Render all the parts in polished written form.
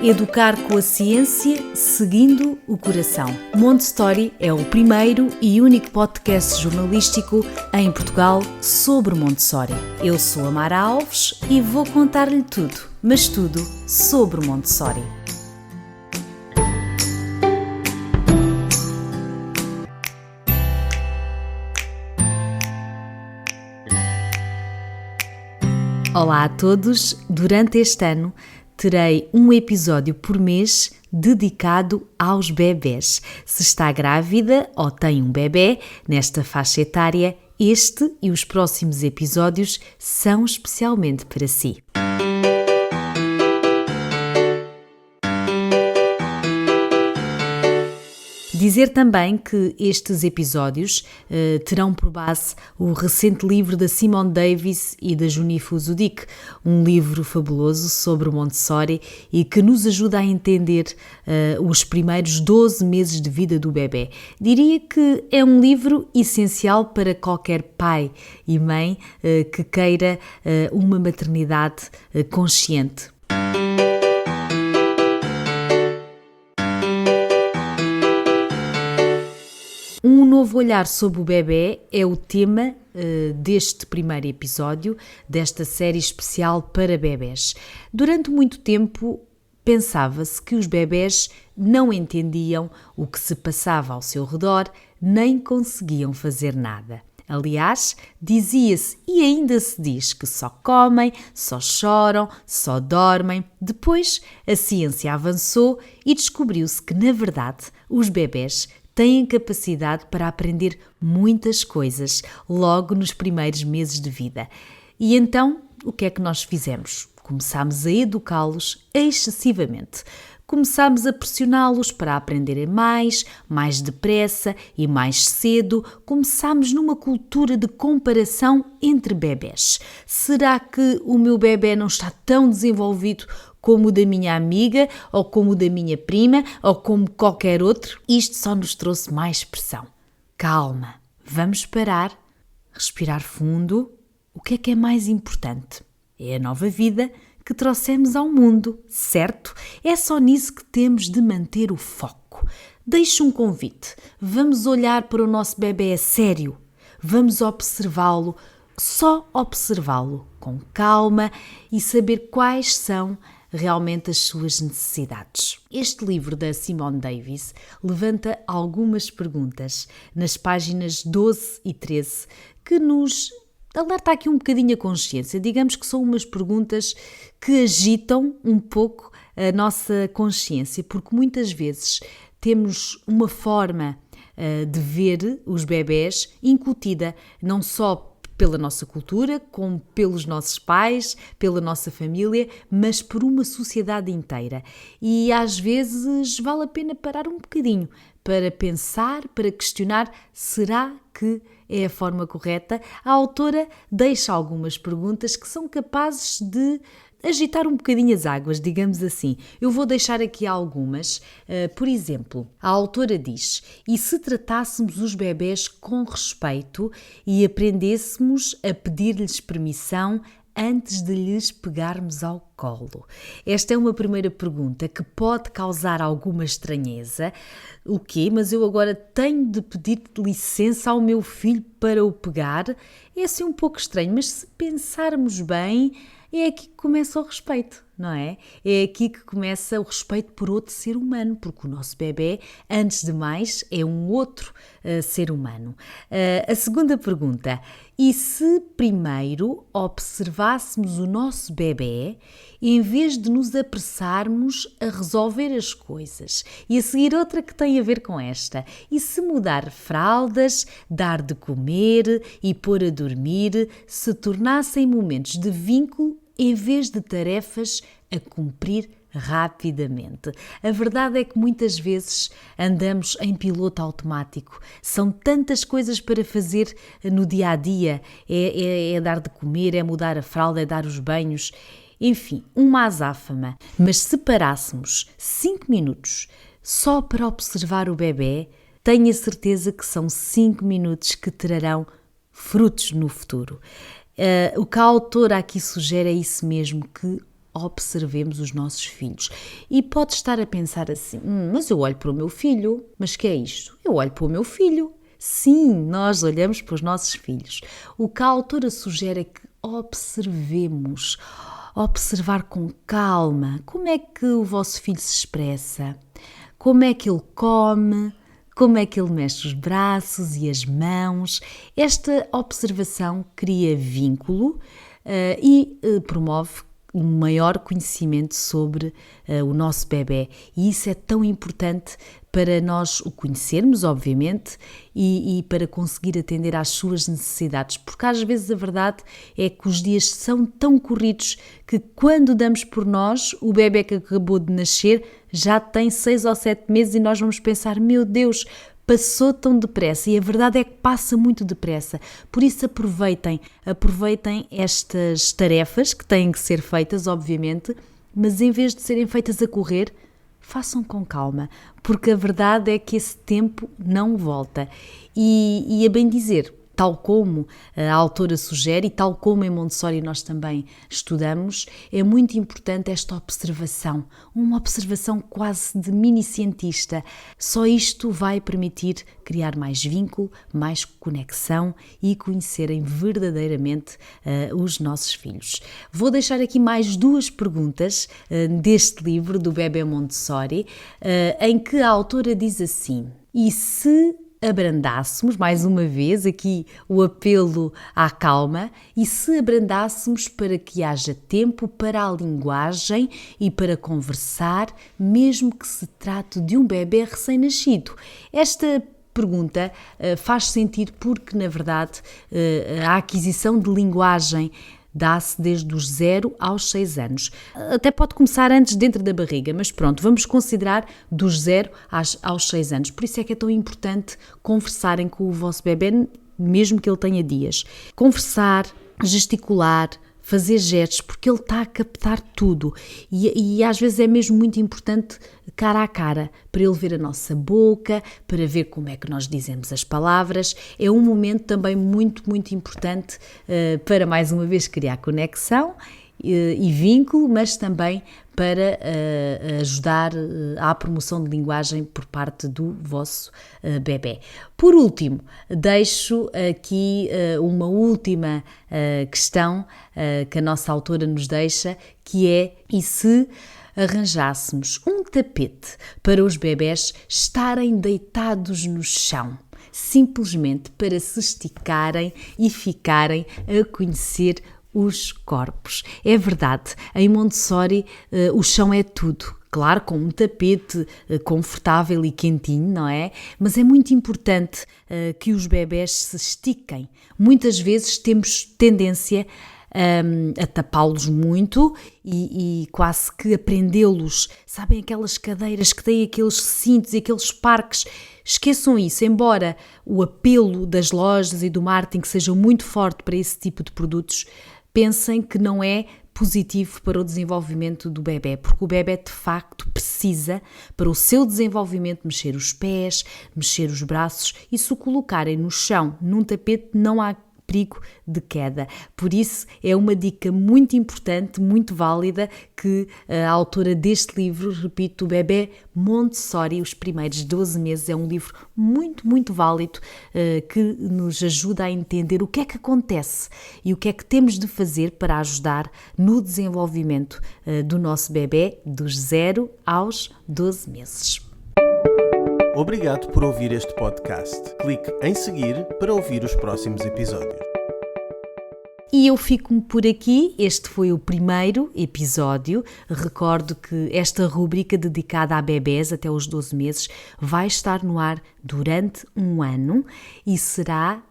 Educar com a ciência, seguindo o coração. Montessori é o primeiro e único podcast jornalístico em Portugal sobre Montessori. Eu sou a Mara Alves e vou contar-lhe tudo, mas tudo sobre Montessori. Olá a todos! Durante este ano terei um episódio por mês dedicado aos bebés. Se está grávida ou tem um bebé nesta faixa etária, este e os próximos episódios são especialmente para si. Dizer também que estes episódios terão por base o recente livro da Simone Davis e da Juni Fuso-Dik, um livro fabuloso sobre Montessori e que nos ajuda a entender os primeiros 12 meses de vida do bebé. Diria que é um livro essencial para qualquer pai e mãe que queira uma maternidade consciente. Um novo olhar sobre o bebé é o tema deste primeiro episódio, desta série especial para bebés. Durante muito tempo pensava-se que os bebés não entendiam o que se passava ao seu redor, nem conseguiam fazer nada. Aliás, dizia-se e ainda se diz que só comem, só choram, só dormem. Depois, a ciência avançou e descobriu-se que, na verdade, os bebés têm capacidade para aprender muitas coisas logo nos primeiros meses de vida. E então, o que é que nós fizemos? Começámos a educá-los excessivamente. Começámos a pressioná-los para aprenderem mais depressa e mais cedo. Começámos numa cultura de comparação entre bebés. Será que o meu bebé não está tão desenvolvido como o da minha amiga, ou como o da minha prima, ou como qualquer outro? Isto só nos trouxe mais pressão. Calma, vamos parar, respirar fundo. O que é mais importante? É a nova vida que trouxemos ao mundo, certo? É só nisso que temos de manter o foco. Deixo um convite. Vamos olhar para o nosso bebé a sério. Vamos observá-lo, só observá-lo com calma e saber quais são realmente as suas necessidades. Este livro da Simone Davis levanta algumas perguntas nas páginas 12 e 13 que nos alerta aqui um bocadinho a consciência. Digamos que são umas perguntas que agitam um pouco a nossa consciência, porque muitas vezes temos uma forma de ver os bebés incutida não só pela nossa cultura, como pelos nossos pais, pela nossa família, mas por uma sociedade inteira. E às vezes vale a pena parar um bocadinho para pensar, para questionar, será que é a forma correta? A autora deixa algumas perguntas que são capazes de agitar um bocadinho as águas, digamos assim. Eu vou deixar aqui algumas. Por exemplo, a autora diz: e se tratássemos os bebés com respeito e aprendêssemos a pedir-lhes permissão antes de lhes pegarmos ao colo? Esta é uma primeira pergunta que pode causar alguma estranheza. O quê? Mas eu agora tenho de pedir licença ao meu filho para o pegar? É assim um pouco estranho, mas se pensarmos bem, é aqui que começa o respeito, não é? É aqui que começa o respeito por outro ser humano, porque o nosso bebé, antes de mais, é um outro ser humano. A segunda pergunta: e se primeiro observássemos o nosso bebé, em vez de nos apressarmos a resolver as coisas? E a seguir outra que tem a ver com esta: e se mudar fraldas, dar de comer e pôr a dormir se tornassem momentos de vínculo em vez de tarefas a cumprir rapidamente? A verdade é que muitas vezes andamos em piloto automático. São tantas coisas para fazer no dia-a-dia. É dar de comer, é mudar a fralda, é dar os banhos. Enfim, uma azáfama. Mas se parássemos 5 minutos só para observar o bebé, tenho a certeza que são 5 minutos que trarão frutos no futuro. O que a autora aqui sugere é isso mesmo, que observemos os nossos filhos. E pode estar a pensar assim, mas eu olho para o meu filho, mas que é isto? Eu olho para o meu filho. Sim, nós olhamos para os nossos filhos. O que a autora sugere é que observemos, observar com calma como é que o vosso filho se expressa, como é que ele come, como é que ele mexe os braços e as mãos. Esta observação cria vínculo e promove um maior conhecimento sobre o nosso bebé. E isso é tão importante para nós o conhecermos, obviamente, e para conseguir atender às suas necessidades. Porque às vezes a verdade é que os dias são tão corridos que quando damos por nós, o bebé que acabou de nascer já tem 6 ou 7 meses e nós vamos pensar, meu Deus, passou tão depressa, e a verdade é que passa muito depressa. Por isso aproveitem estas tarefas que têm que ser feitas, obviamente, mas em vez de serem feitas a correr, façam com calma, porque a verdade é que esse tempo não volta. E a bem dizer, tal como a autora sugere e tal como em Montessori nós também estudamos, é muito importante esta observação, uma observação quase de mini-cientista. Só isto vai permitir criar mais vínculo, mais conexão e conhecerem verdadeiramente os nossos filhos. Vou deixar aqui mais 2 perguntas deste livro do Bebé Montessori, em que a autora diz assim: e se abrandássemos, mais uma vez aqui o apelo à calma, e se abrandássemos para que haja tempo para a linguagem e para conversar, mesmo que se trate de um bebé recém-nascido? Esta pergunta faz sentido porque, na verdade, a aquisição de linguagem dá-se desde os 0 aos 6 anos. Até pode começar antes dentro da barriga, mas pronto, vamos considerar dos 0 aos 6 anos. Por isso é que é tão importante conversarem com o vosso bebê, mesmo que ele tenha dias. Conversar, gesticular, fazer gestos, porque ele está a captar tudo. E às vezes é mesmo muito importante cara a cara, para ele ver a nossa boca, para ver como é que nós dizemos as palavras. É um momento também muito, muito importante para, mais uma vez, criar conexão e vínculo, mas também para ajudar à promoção de linguagem por parte do vosso bebé. Por último, deixo aqui uma última questão que a nossa autora nos deixa, que é: e se arranjássemos um tapete para os bebés estarem deitados no chão, simplesmente para se esticarem e ficarem a conhecer os corpos? É verdade, em Montessori o chão é tudo. Claro, com um tapete confortável e quentinho, não é? Mas é muito importante que os bebés se estiquem. Muitas vezes temos tendência a tapá-los muito e quase que a prendê-los. Sabem aquelas cadeiras que têm aqueles cintos e aqueles parques? Esqueçam isso, embora o apelo das lojas e do marketing seja muito forte para esse tipo de produtos, pensem que não é positivo para o desenvolvimento do bebé, porque o bebé de facto precisa, para o seu desenvolvimento, mexer os pés, mexer os braços, e se o colocarem no chão, num tapete, não há perigo de queda. Por isso é uma dica muito importante, muito válida, que a autora deste livro, repito, o Bebé Montessori, os primeiros 12 meses, é um livro muito, muito válido, que nos ajuda a entender o que é que acontece e o que é que temos de fazer para ajudar no desenvolvimento do nosso bebé dos 0 aos 12 meses. Obrigado por ouvir este podcast. Clique em seguir para ouvir os próximos episódios. E eu fico-me por aqui. Este foi o primeiro episódio. Recordo que esta rúbrica dedicada a bebés até os 12 meses vai estar no ar durante um ano e será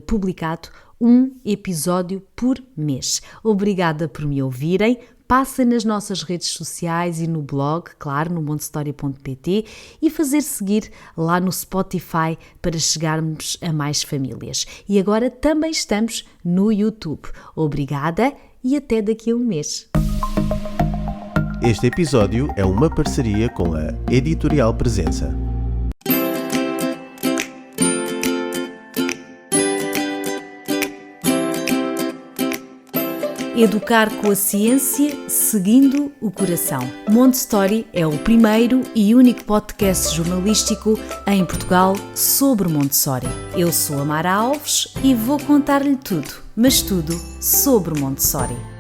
publicado um episódio por mês. Obrigada por me ouvirem. Passem nas nossas redes sociais e no blog, claro, no montessori.pt, e fazer seguir lá no Spotify para chegarmos a mais famílias. E agora também estamos no YouTube. Obrigada e até daqui a um mês. Este episódio é uma parceria com a Editorial Presença. Educar com a ciência, seguindo o coração. Montessori é o primeiro e único podcast jornalístico em Portugal sobre Montessori. Eu sou a Mara Alves e vou contar-lhe tudo, mas tudo sobre Montessori.